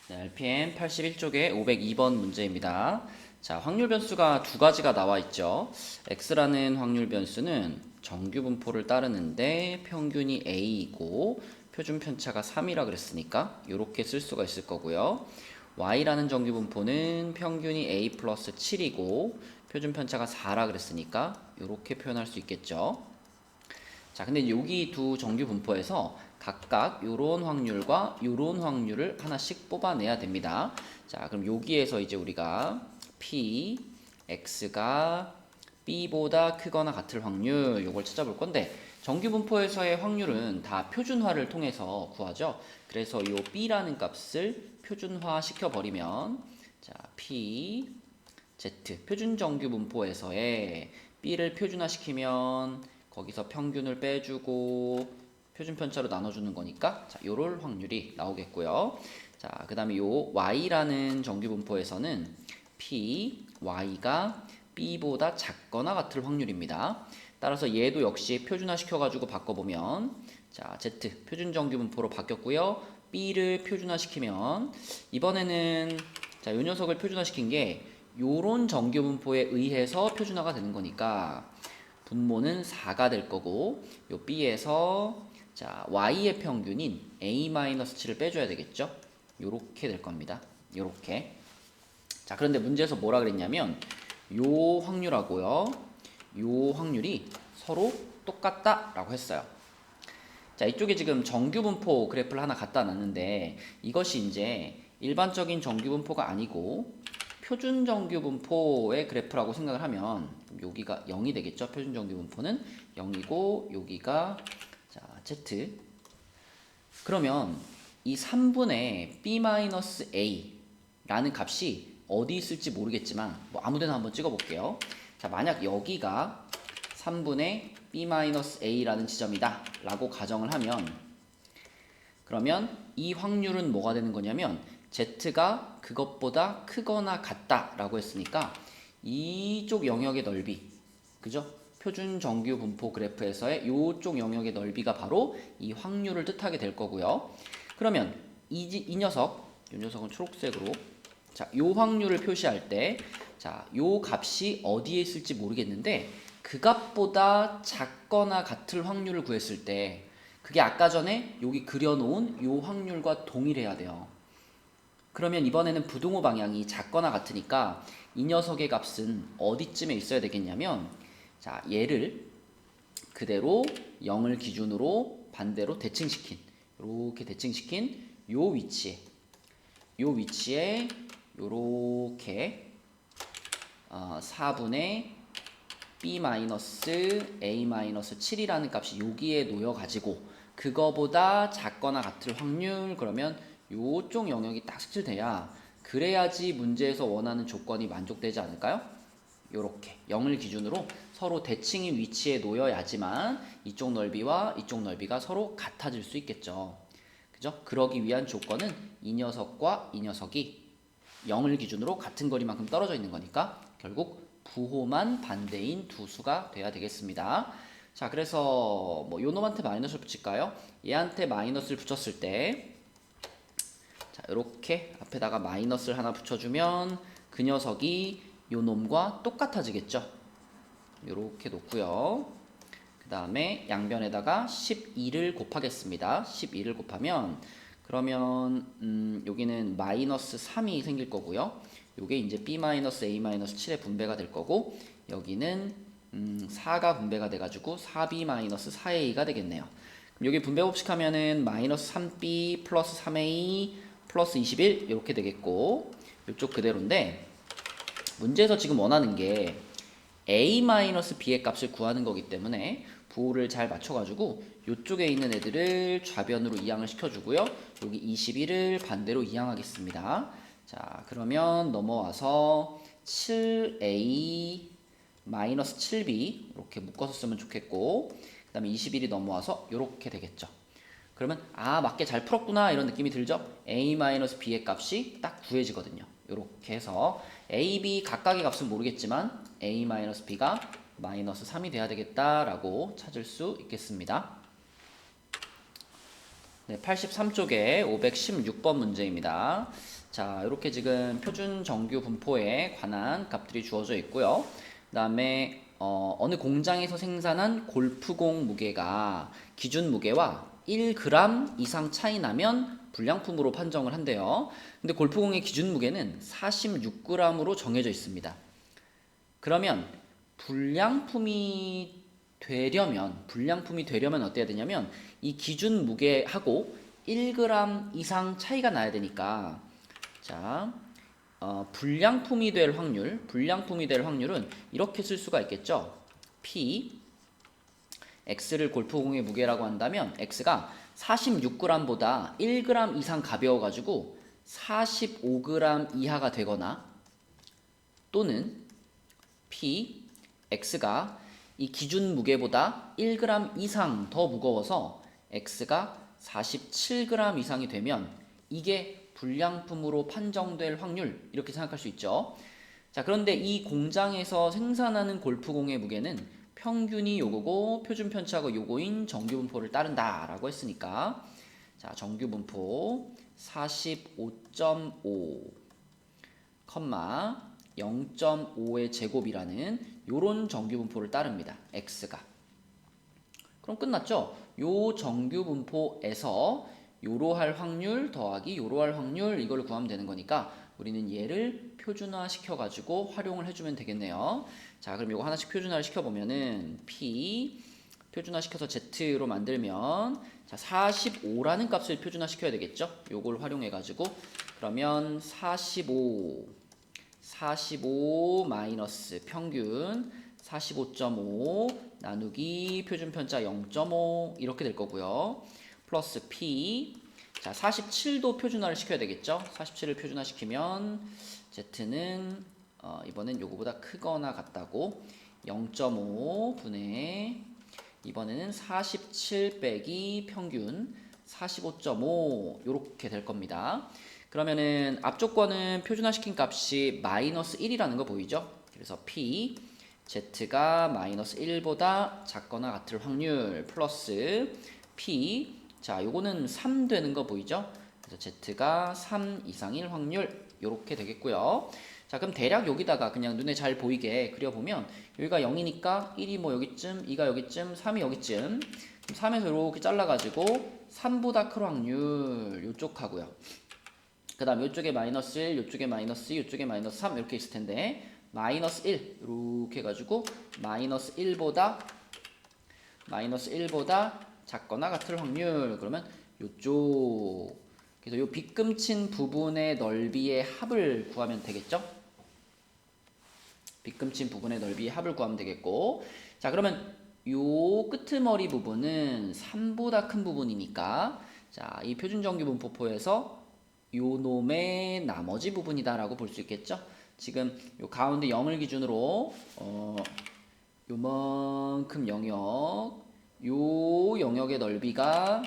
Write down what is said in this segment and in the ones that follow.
네, RPM 81쪽에 502번 문제입니다. 자, 확률 변수가 두 가지가 나와 있죠. X라는 확률 변수는 정규 분포를 따르는데 평균이 A이고 표준 편차가 3이라 그랬으니까 이렇게 쓸 수가 있을 거고요. Y라는 정규 분포는 평균이 A 플러스 7이고 표준 편차가 4라 그랬으니까 이렇게 표현할 수 있겠죠. 자, 근데 여기 두 정규 분포에서 각각 요런 확률과 요런 확률을 하나씩 뽑아내야 됩니다. 자, 그럼 여기에서 이제 우리가 P, X가 B보다 크거나 같을 확률 요걸 찾아볼 건데 정규 분포에서의 확률은 다 표준화를 통해서 구하죠. 그래서 요 B라는 값을 표준화 시켜버리면 자, P, Z 표준 정규 분포에서의 B를 표준화시키면 거기서 평균을 빼주고 표준 편차로 나눠주는 거니까 자, 요럴 확률이 나오겠고요. 자, 그 다음에 요 Y라는 정규 분포에서는 P, Y가 B보다 작거나 같을 확률입니다. 따라서 얘도 역시 표준화 시켜가지고 바꿔보면 자, Z 표준 정규 분포로 바뀌었고요. B를 표준화 시키면 이번에는 자, 요 녀석을 표준화 시킨 게 요런 정규 분포에 의해서 표준화가 되는 거니까 분모는 4가 될 거고 요 B에서 자 Y의 평균인 A-7을 빼줘야 되겠죠. 요렇게 될 겁니다. 요렇게. 자, 그런데 문제에서 뭐라 그랬냐면 요 확률하고요 요 확률이 서로 똑같다 라고 했어요. 자, 이쪽에 지금 정규 분포 그래프를 하나 갖다 놨는데 이것이 이제 일반적인 정규 분포가 아니고 표준 정규 분포의 그래프라고 생각을 하면 여기가 0이 되겠죠. 표준 정규 분포는 0이고 여기가 자, Z. 그러면 이 3분의 B-A 라는 값이 어디 있을지 모르겠지만 뭐 아무데나 한번 찍어 볼게요. 자, 만약 여기가 3분의 B-A라는 지점이다 라고 가정을 하면 그러면 이 확률은 뭐가 되는 거냐면 Z가 그것보다 크거나 같다 라고 했으니까 이쪽 영역의 넓이 그죠? 표준 정규 분포 그래프에서의 이쪽 영역의 넓이가 바로 이 확률을 뜻하게 될 거고요. 그러면 이 녀석, 이 녀석은 초록색으로 자, 요 확률을 표시할 때 자, 요 값이 어디에 있을지 모르겠는데 그 값보다 작거나 같을 확률을 구했을 때 그게 아까 전에 여기 그려놓은 요 확률과 동일해야 돼요. 그러면 이번에는 부등호 방향이 작거나 같으니까 이 녀석의 값은 어디쯤에 있어야 되겠냐면 자, 얘를 그대로 0을 기준으로 반대로 대칭시킨 이렇게 대칭시킨 요 위치에 요렇게 4분의 B-A-7이라는 값이 여기에 놓여가지고 그거보다 작거나 같을 확률 그러면 요쪽 영역이 딱 색칠돼야 그래야지 문제에서 원하는 조건이 만족되지 않을까요? 요렇게 0을 기준으로 서로 대칭인 위치에 놓여야지만 이쪽 넓이와 이쪽 넓이가 서로 같아질 수 있겠죠. 그죠? 그러기 위한 조건은 이 녀석과 이 녀석이 0을 기준으로 같은 거리만큼 떨어져 있는 거니까 결국 부호만 반대인 두 수가 돼야 되겠습니다. 자, 그래서 뭐 요 놈한테 마이너스를 붙일까요? 얘한테 마이너스를 붙였을 때 자, 이렇게 앞에다가 마이너스를 하나 붙여주면 그 녀석이 요 놈과 똑같아지겠죠. 이렇게 놓고요. 그 다음에 양변에다가 12를 곱하겠습니다. 12를 곱하면 그러면 여기는 마이너스 3이 생길 거고요. 요게 이제 B-A-7의 분배가 될 거고 여기는 4가 분배가 돼가지고 4B-4A가 되겠네요. 그럼 여기 분배 법칙하면은 마이너스 3B 플러스 3A 플러스 21 이렇게 되겠고 이쪽 그대로인데 문제에서 지금 원하는 게 A-B의 값을 구하는 거기 때문에 부호를 잘 맞춰가지고 이쪽에 있는 애들을 좌변으로 이항을 시켜주고요. 여기 21을 반대로 이항하겠습니다. 자, 그러면 넘어와서 7A-7B 이렇게 묶어서 쓰면 좋겠고 그 다음에 21이 넘어와서 이렇게 되겠죠. 그러면 아, 맞게 잘 풀었구나 이런 느낌이 들죠? A-B의 값이 딱 구해지거든요. 이렇게 해서 A, B 각각의 값은 모르겠지만 A-B가 마이너스 3이 돼야 되겠다라고 찾을 수 있겠습니다. 네, 83쪽에 516번 문제입니다. 자, 이렇게 지금 표준 정규 분포에 관한 값들이 주어져 있고요. 그 다음에 어느 공장에서 생산한 골프공 무게가 기준 무게와 1g 이상 차이 나면 불량품으로 판정을 한대요. 근데 골프공의 기준 무게는 46g으로 정해져 있습니다. 그러면 불량품이 되려면 어때야 되냐면 이 기준 무게하고 1g 이상 차이가 나야 되니까 자, 불량품이 될 확률은 이렇게 쓸 수가 있겠죠. P X를 골프공의 무게라고 한다면 X가 46g보다 1g 이상 가벼워가지고 45g 이하가 되거나 또는 P X가 이 기준 무게보다 1g 이상 더 무거워서 X가 47g 이상이 되면 이게 불량품으로 판정될 확률 이렇게 생각할 수 있죠. 자, 그런데 이 공장에서 생산하는 골프공의 무게는 평균이 요거고 표준 편차가 요거인 정규분포를 따른다 라고 했으니까 자, 정규분포 45.5, 0.5의 제곱이라는 요런 정규분포를 따릅니다. X가. 그럼 끝났죠? 요 정규분포에서 요로 할 확률 더하기 요로 할 확률 이걸 구하면 되는 거니까 우리는 얘를 표준화 시켜가지고 활용을 해주면 되겠네요. 자, 그럼 요거 하나씩 표준화를 시켜보면은 P 표준화 시켜서 Z로 만들면 자, 45라는 값을 표준화 시켜야 되겠죠? 요걸 활용해가지고 그러면 45 마이너스 평균 45.5 나누기 표준 편차 0.5 이렇게 될 거고요. 플러스 P 자 47도 표준화를 시켜야 되겠죠. 47을 표준화시키면 Z는 이번엔 요거보다 크거나 같다고 0.5분의 이번에는 47 빼기 평균 45.5 요렇게 될 겁니다. 그러면은 앞조건은 표준화시킨 값이 마이너스 1이라는 거 보이죠? 그래서 P Z가 마이너스 1보다 작거나 같을 확률 플러스 P 자, 요거는 3 되는 거 보이죠? 그래서 Z가 3 이상일 확률 요렇게 되겠고요. 자, 그럼 대략 여기다가 그냥 눈에 잘 보이게 그려보면 여기가 0이니까 1이 뭐 여기쯤, 2가 여기쯤, 3이 여기쯤 3에서 이렇게 잘라가지고 3보다 클 확률 요쪽 하고요. 그 다음 요쪽에 마이너스 1, 요쪽에 마이너스 2, 요쪽에 마이너스 3 이렇게 있을 텐데 마이너스 1 이렇게 해가지고 마이너스 1보다 작거나 같을 확률 그러면 요쪽 그래서 요 빗금친 부분의 넓이의 합을 구하면 되겠죠? 빗금친 부분의 넓이의 합을 구하면 되겠고 자 그러면 요 끄트머리 부분은 3보다 큰 부분이니까 자 이 표준정규분포에서 요 놈의 나머지 부분이다 라고 볼 수 있겠죠? 지금 요 가운데 0을 기준으로 요만큼 영역 요 영역의 넓이가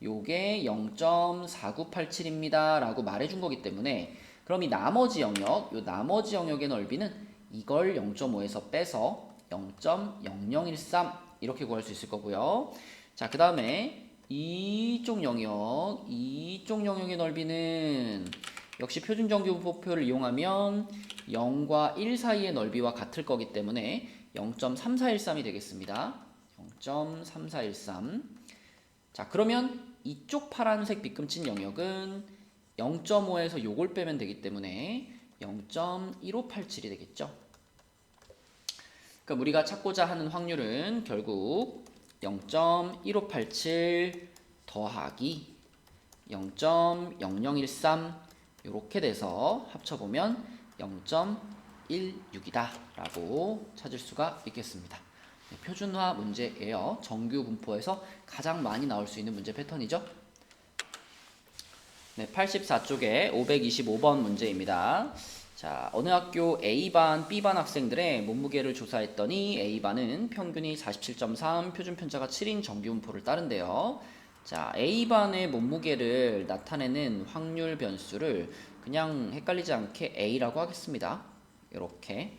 요게 0.4987입니다 라고 말해준 거기 때문에 그럼 이 나머지 영역 요 나머지 영역의 넓이는 이걸 0.5에서 빼서 0.0013 이렇게 구할 수 있을 거고요. 자, 그 다음에 이쪽 영역의 넓이는 역시 표준정규분포표를 이용하면 0과 1 사이의 넓이와 같을 거기 때문에 0.3413이 되겠습니다. 0.3413 자 그러면 이쪽 파란색 빗금친 영역은 0.5에서 요걸 빼면 되기 때문에 0.1587이 되겠죠. 그럼 우리가 찾고자 하는 확률은 결국 0.1587 더하기 0.0013 이렇게 돼서 합쳐보면 0.16이다 라고 찾을 수가 있겠습니다. 네, 표준화 문제예요. 정규 분포에서 가장 많이 나올 수 있는 문제 패턴이죠. 네, 84쪽에 525번 문제입니다. 자, 어느 학교 A반, B반 학생들의 몸무게를 조사했더니 A반은 평균이 47.3, 표준 편차가 7인 정규 분포를 따른대요. 자, A반의 몸무게를 나타내는 확률 변수를 그냥 헷갈리지 않게 A라고 하겠습니다. 이렇게.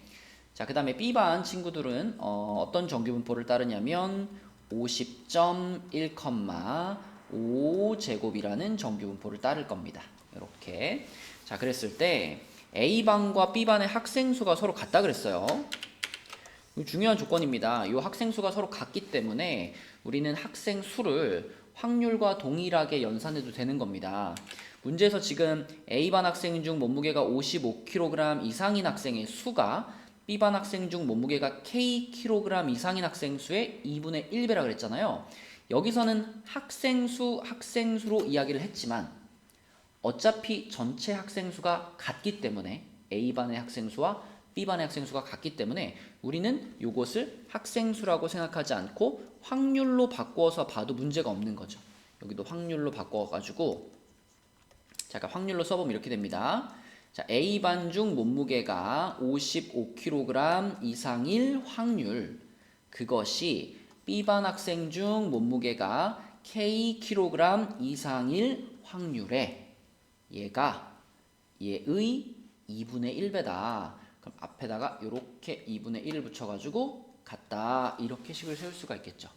자, 그 다음에 B반 친구들은 어떤 정규분포를 따르냐면 50.1, 5제곱이라는 정규분포를 따를 겁니다. 이렇게. 자, 그랬을 때 A반과 B반의 학생 수가 서로 같다 그랬어요. 중요한 조건입니다. 이 학생 수가 서로 같기 때문에 우리는 학생 수를 확률과 동일하게 연산해도 되는 겁니다. 문제에서 지금 A반 학생 중 몸무게가 55kg 이상인 학생의 수가 B반 학생 중 몸무게가 Kkg 이상인 학생 수의 2분의 1배라 그랬잖아요. 여기서는 학생수로 이야기를 했지만 어차피 전체 학생 수가 같기 때문에 A반의 학생 수와 B반의 학생 수가 같기 때문에 우리는 이것을 학생 수라고 생각하지 않고 확률로 바꾸어서 봐도 문제가 없는 거죠. 여기도 확률로 바꿔가지고 잠깐 확률로 써보면 이렇게 됩니다. 자, A반 중 몸무게가 55kg 이상일 확률, 그것이 B반 학생 중 몸무게가 Kkg 이상일 확률에 얘의 2분의 1배다. 그럼 앞에다가 이렇게 2분의 1을 붙여가지고 같다, 이렇게 식을 세울 수가 있겠죠.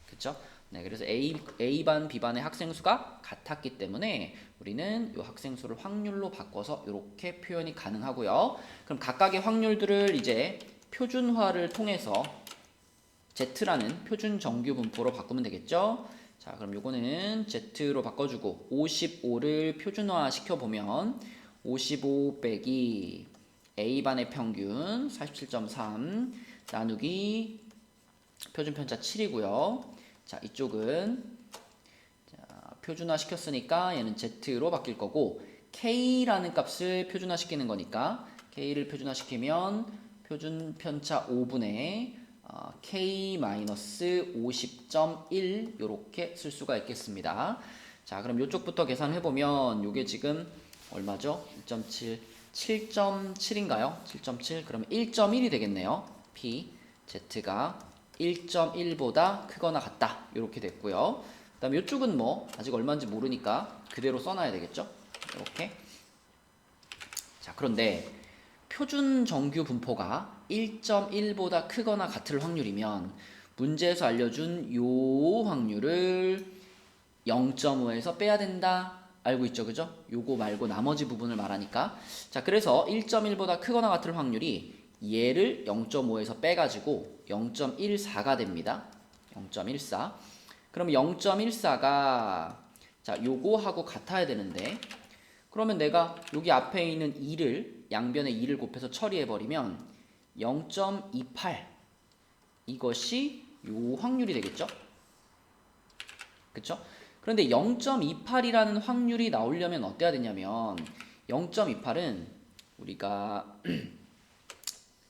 그쵸? 네, 그래서 A반, B반의 학생 수가 같았기 때문에 우리는 이 학생 수를 확률로 바꿔서 이렇게 표현이 가능하고요. 그럼 각각의 확률들을 이제 표준화를 통해서 Z라는 표준 정규 분포로 바꾸면 되겠죠. 자, 그럼 요거는 Z로 바꿔주고 55를 표준화 시켜보면 55 빼기 A반의 평균 47.3 나누기 표준 편차 7이고요. 자, 이쪽은 표준화 시켰으니까 얘는 Z로 바뀔 거고 K라는 값을 표준화 시키는 거니까 K를 표준화 시키면 표준 편차 5분의 K-50.1 요렇게 쓸 수가 있겠습니다. 자, 그럼 요쪽부터 계산해 보면 요게 지금 얼마죠? 1.7 7.7인가요? 7.7 그러면 1.1이 되겠네요. P Z가 1.1보다 크거나 같다. 이렇게 됐고요. 그 다음에 이쪽은 뭐 아직 얼마인지 모르니까 그대로 써놔야 되겠죠. 이렇게. 자, 그런데 표준 정규 분포가 1.1보다 크거나 같을 확률이면 문제에서 알려준 요 확률을 0.5에서 빼야 된다. 알고 있죠, 그죠? 요거 말고 나머지 부분을 말하니까. 자, 그래서 1.1보다 크거나 같을 확률이 얘를 0.5에서 빼가지고 0.14가 됩니다. 0.14. 그럼 0.14가 자, 요거하고 같아야 되는데 그러면 내가 여기 앞에 있는 2를 양변에 2를 곱해서 처리해버리면 0.28 이것이 요 확률이 되겠죠? 그쵸? 그런데 0.28이라는 확률이 나오려면 어때야 되냐면 0.28은 우리가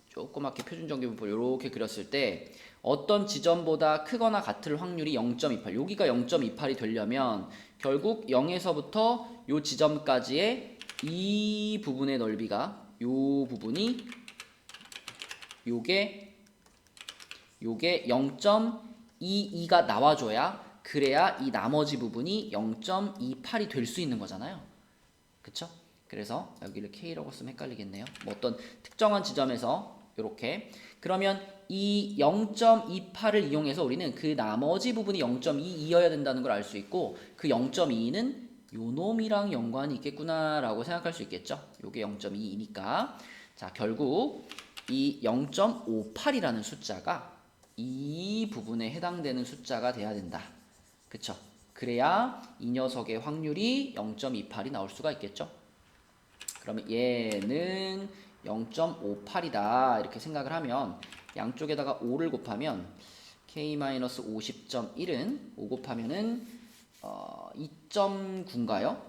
조그맣게 표준정규분포를 이렇게 그렸을 때 어떤 지점보다 크거나 같을 확률이 0.28 여기가 0.28이 되려면 결국 0에서부터 요 지점까지의 이 부분의 넓이가 요 부분이 요게 0.22가 나와줘야 그래야 이 나머지 부분이 0.28이 될 수 있는 거잖아요. 그쵸? 그래서 여기를 K라고 쓰면 헷갈리겠네요. 뭐 어떤 특정한 지점에서 이렇게 그러면 이 0.28을 이용해서 우리는 그 나머지 부분이 0.22여야 된다는 걸 알 수 있고 그 0.22는 요 놈이랑 연관이 있겠구나 라고 생각할 수 있겠죠. 요게 0.22니까 자, 결국 이 0.58이라는 숫자가 이 부분에 해당되는 숫자가 돼야 된다. 그쵸? 그래야 이 녀석의 확률이 0.28이 나올 수가 있겠죠. 그러면 얘는 0.58이다 이렇게 생각을 하면 양쪽에다가 5를 곱하면 K-50.1은 5 곱하면은 2.9인가요?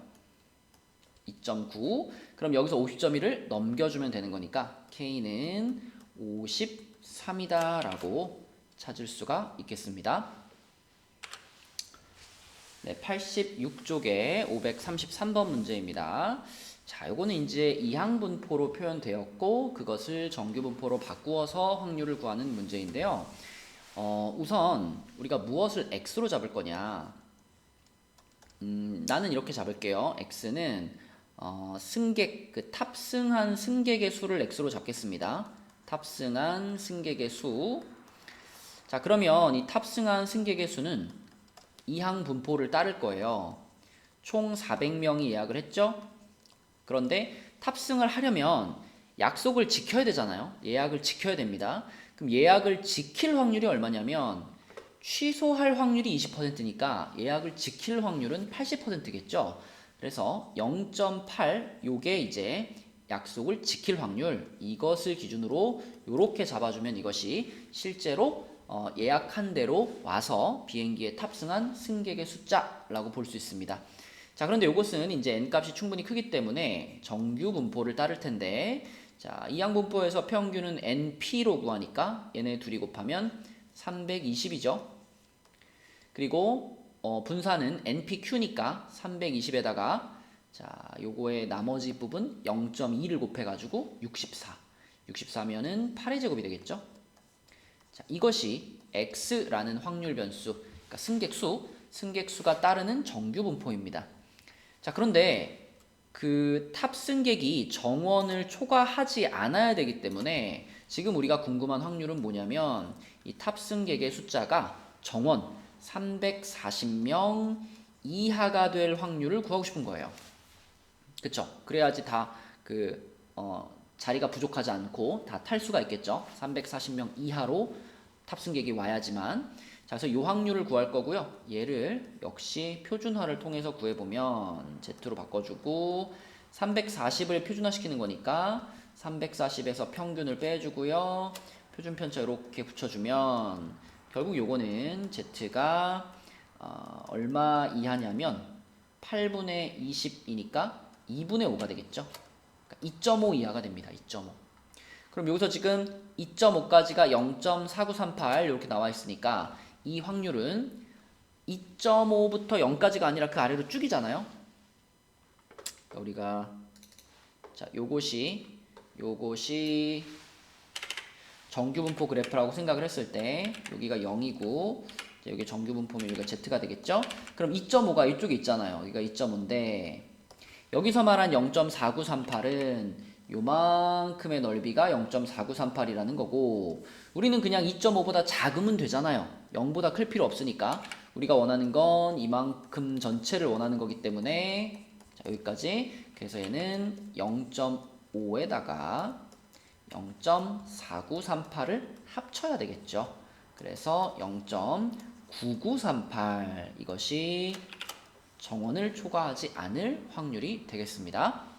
2.9 그럼 여기서 50.1을 넘겨주면 되는 거니까 K는 53이다 라고 찾을 수가 있겠습니다. 네, 86쪽에 533번 문제입니다. 자, 요거는 이제 이항분포로 표현되었고 그것을 정규분포로 바꾸어서 확률을 구하는 문제인데요. 우선 우리가 무엇을 x로 잡을 거냐? 나는 이렇게 잡을게요. x는 승객, 그 탑승한 승객의 수를 x로 잡겠습니다. 탑승한 승객의 수. 자, 그러면 이 탑승한 승객의 수는 이항 분포를 따를 거예요. 총 400명이 예약을 했죠? 그런데 탑승을 하려면 약속을 지켜야 되잖아요. 예약을 지켜야 됩니다. 그럼 예약을 지킬 확률이 얼마냐면 취소할 확률이 20%니까 예약을 지킬 확률은 80%겠죠. 그래서 0.8 요게 이제 약속을 지킬 확률, 이것을 기준으로 이렇게 잡아주면 이것이 실제로 예약한 대로 와서 비행기에 탑승한 승객의 숫자라고 볼 수 있습니다. 자, 그런데 이것은 이제 n값이 충분히 크기 때문에 정규 분포를 따를 텐데, 자, 이항 분포에서 평균은 np로 구하니까 얘네 둘이 곱하면 320이죠. 그리고 분산은 npq니까 320에다가 자, 요거의 나머지 부분 0.2를 곱해가지고 64. 64면은 8의 제곱이 되겠죠. 자, 이것이 x라는 확률 변수, 그러니까 승객수가 따르는 정규 분포입니다. 자, 그런데 그 탑승객이 정원을 초과하지 않아야 되기 때문에 지금 우리가 궁금한 확률은 뭐냐면 이 탑승객의 숫자가 정원 340명 이하가 될 확률을 구하고 싶은 거예요. 그쵸? 그래야지 다 자리가 부족하지 않고 다 탈 수가 있겠죠. 340명 이하로 탑승객이 와야지만. 자, 그래서 이 확률을 구할 거고요. 얘를 역시 표준화를 통해서 구해보면 Z로 바꿔주고 340을 표준화시키는 거니까 340에서 평균을 빼주고요. 표준 편차 이렇게 붙여주면 결국 요거는 Z가 얼마 이하냐면 8분의 20이니까 2분의 5가 되겠죠. 그러니까 2.5 이하가 됩니다. 2.5. 그럼 여기서 지금 2.5까지가 0.4938 이렇게 나와 있으니까 이 확률은 2.5부터 0까지가 아니라 그 아래로 쭉이잖아요. 그러니까 우리가 자, 요것이 정규 분포 그래프라고 생각을 했을 때 여기가 0이고 여기 정규 분포면 여기가 Z가 되겠죠? 그럼 2.5가 이쪽에 있잖아요. 여기가 2.5인데 여기서 말한 0.4938은 요만큼의 넓이가 0.4938이라는 거고 우리는 그냥 2.5보다 작으면 되잖아요. 0보다 클 필요 없으니까 우리가 원하는 건 이만큼 전체를 원하는 거기 때문에 자, 여기까지. 그래서 얘는 0.5에다가 0.4938을 합쳐야 되겠죠. 그래서 0.9938 이것이 정원을 초과하지 않을 확률이 되겠습니다.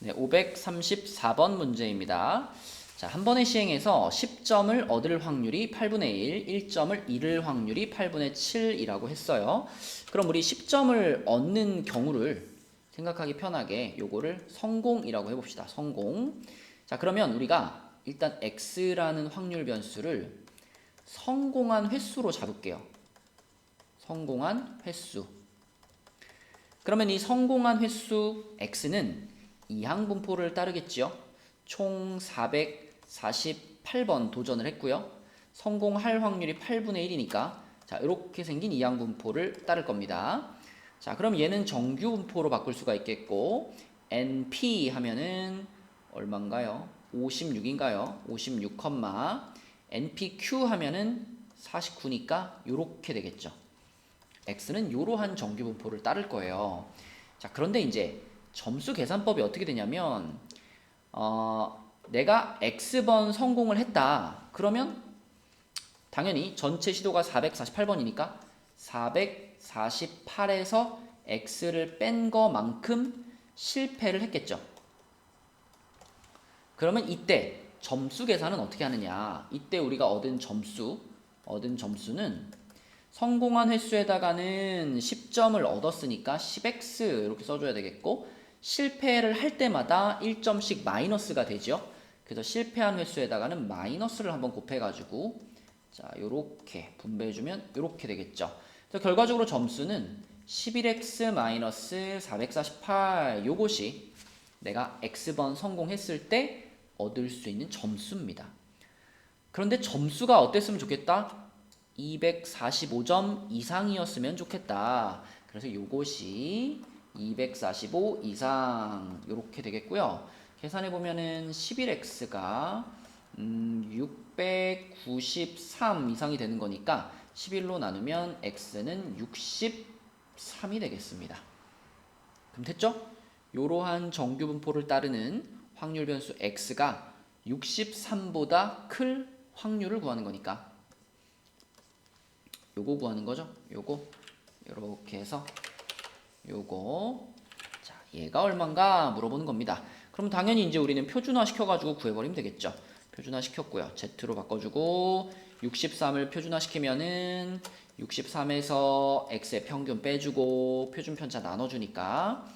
네, 534번 문제입니다. 자, 한 번의 시행에서 10점을 얻을 확률이 8분의 1, 1점을 잃을 확률이 8분의 7이라고 했어요. 그럼 우리 10점을 얻는 경우를 생각하기 편하게 요거를 성공이라고 해봅시다. 성공. 자, 그러면 우리가 일단 x라는 확률 변수를 성공한 횟수로 잡을게요. 성공한 횟수. 그러면 이 성공한 횟수 x는 이항 분포를 따르겠지요. 총 448번 도전을 했고요. 성공할 확률이 8분의 1이니까 자, 이렇게 생긴 이항 분포를 따를 겁니다. 자, 그럼 얘는 정규 분포로 바꿀 수가 있겠고 NP 하면은 얼마인가요? 56인가요? 56, NPQ 하면은 49니까 요렇게 되겠죠. X는 요러한 정규 분포를 따를 거예요. 자, 그런데 이제 점수 계산법이 어떻게 되냐면 내가 X번 성공을 했다. 그러면 당연히 전체 시도가 448번이니까 448에서 X를 뺀 거만큼 실패를 했겠죠. 그러면 이때 점수 계산은 어떻게 하느냐. 이때 우리가 얻은 점수는 성공한 횟수에다가는 10점을 얻었으니까 10x 이렇게 써줘야 되겠고 실패를 할 때마다 1점씩 마이너스가 되죠. 그래서 실패한 횟수에다가는 마이너스를 한번 곱해가지고 자 요렇게 분배해주면 요렇게 되겠죠. 그래서 결과적으로 점수는 11x 마이너스 448 요것이 내가 x번 성공했을 때 얻을 수 있는 점수입니다. 그런데 점수가 어땠으면 좋겠다? 245점 이상이었으면 좋겠다. 그래서 요것이 245 이상 요렇게 되겠고요. 계산해 보면은 11x가 693 이상이 되는 거니까 11로 나누면 x는 63이 되겠습니다. 그럼 됐죠? 이러한 정규분포를 따르는 확률 변수 x가 63보다 클 확률을 구하는 거니까 요거 구하는 거죠. 요거 이렇게 해서 요거 자 얘가 얼마인가 물어보는 겁니다. 그럼 당연히 이제 우리는 표준화 시켜가지고 구해버리면 되겠죠. 표준화 시켰고요. z로 바꿔주고 63을 표준화 시키면은 63에서 x의 평균 빼주고 표준 편차 나눠주니까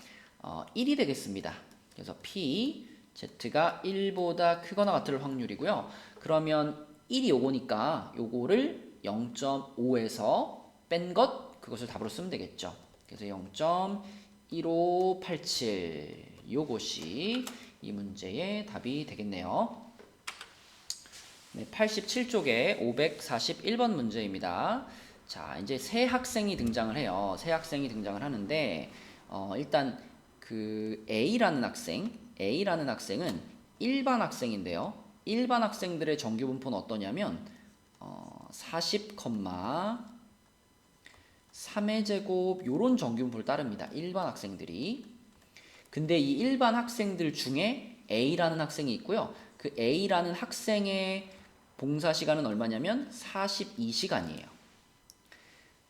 1이 되겠습니다. 그래서 p z가 1보다 크거나 같을 확률이고요. 그러면 1이 요거니까 요거를 0.5에서 뺀 것 그것을 답으로 쓰면 되겠죠. 그래서 0.1587 요것이 이 문제의 답이 되겠네요. 네, 87쪽에 541번 문제입니다. 자, 이제 새 학생이 등장을 해요. 새 학생이 등장을 하는데 일단 그 A라는 학생은 일반 학생인데요. 일반 학생들의 정규 분포는 어떠냐면 40,3의 제곱 요런 정규 분포를 따릅니다. 일반 학생들이. 근데 이 일반 학생들 중에 A라는 학생이 있고요. 그 A라는 학생의 봉사 시간은 얼마냐면 42시간이에요.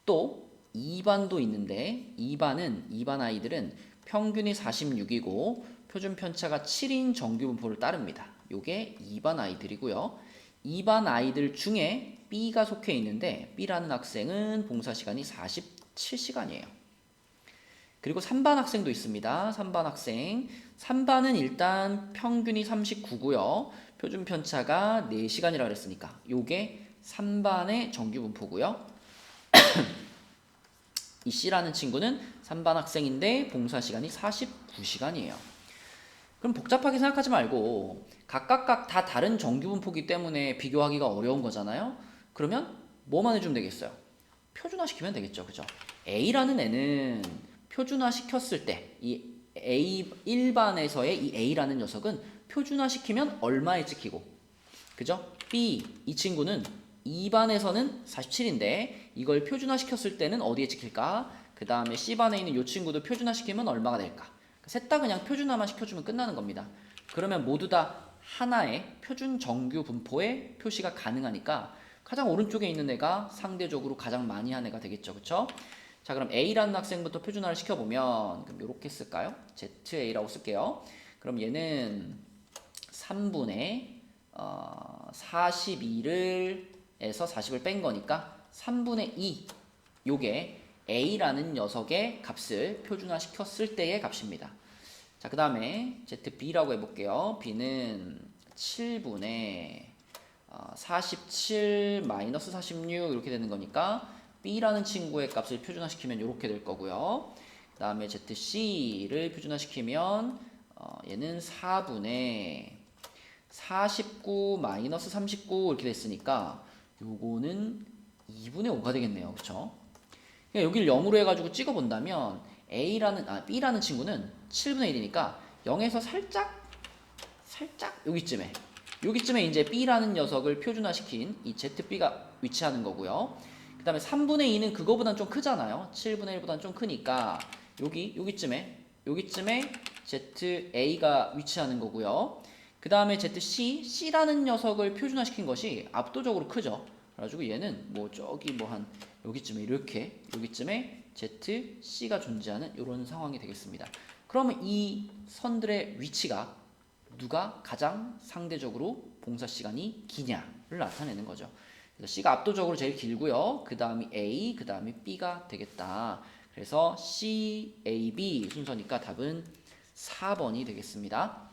또 2반도 있는데 2반 아이들은 평균이 46이고 표준 편차가 7인 정규 분포를 따릅니다. 요게 2반 아이들이고요. 2반 아이들 중에 B가 속해 있는데 B라는 학생은 봉사 시간이 47시간이에요. 그리고 3반 학생도 있습니다. 3반 학생. 3반은 일단 평균이 39고요. 표준 편차가 4시간이라고 그랬으니까 요게 3반의 정규 분포고요. 이 C라는 친구는 3반 학생인데 봉사 시간이 49시간이에요. 그럼 복잡하게 생각하지 말고 각각 다 다른 정규 분포기 때문에 비교하기가 어려운 거잖아요. 그러면 뭐만 해주면 되겠어요? 표준화 시키면 되겠죠. 그죠? A라는 애는 표준화 시켰을 때 이 A 1반에서의 이 A라는 녀석은 표준화 시키면 얼마에 찍히고 그죠? B 이 친구는 2반에서는 47인데 이걸 표준화 시켰을 때는 어디에 찍힐까? 그 다음에 C반에 있는 이 친구도 표준화 시키면 얼마가 될까? 셋 다 그냥 표준화만 시켜주면 끝나는 겁니다. 그러면 모두 다 하나의 표준 정규 분포의 표시가 가능하니까 가장 오른쪽에 있는 애가 상대적으로 가장 많이 한 애가 되겠죠. 그쵸? 자, 그럼 A라는 학생부터 표준화를 시켜보면 그럼 이렇게 쓸까요? ZA라고 쓸게요. 그럼 얘는 3분의 42를 에서 40을 뺀 거니까 3분의 2 요게 A라는 녀석의 값을 표준화 시켰을 때의 값입니다. 자, 그 다음에 ZB라고 해볼게요. B는 7분의 47 마이너스 46 이렇게 되는 거니까 B라는 친구의 값을 표준화시키면 이렇게 될 거고요. 그 다음에 ZC를 표준화시키면 얘는 4분의 49 마이너스 39 이렇게 됐으니까 요거는 2분의 5가 되겠네요. 그쵸? 그러니까 여기를 0으로 해가지고 찍어본다면 B라는 친구는 7분의 1이니까 0에서 살짝 여기쯤에 이제 B라는 녀석을 표준화시킨 이 ZB가 위치하는 거고요. 그 다음에 3분의 2는 그거보단 좀 크잖아요. 7분의 1보단 좀 크니까 여기쯤에 ZA가 위치하는 거고요. 그 다음에 C라는 녀석을 표준화시킨 것이 압도적으로 크죠. 그래가지고 얘는 뭐 저기 뭐 한 여기쯤에 여기쯤에 ZC가 존재하는 이런 상황이 되겠습니다. 그러면 이 선들의 위치가 누가 가장 상대적으로 봉사 시간이 기냐를 나타내는 거죠. 그래서 C가 압도적으로 제일 길고요. 그 다음이 A, 그 다음이 B가 되겠다. 그래서 C, A, B 순서니까 답은 4번이 되겠습니다.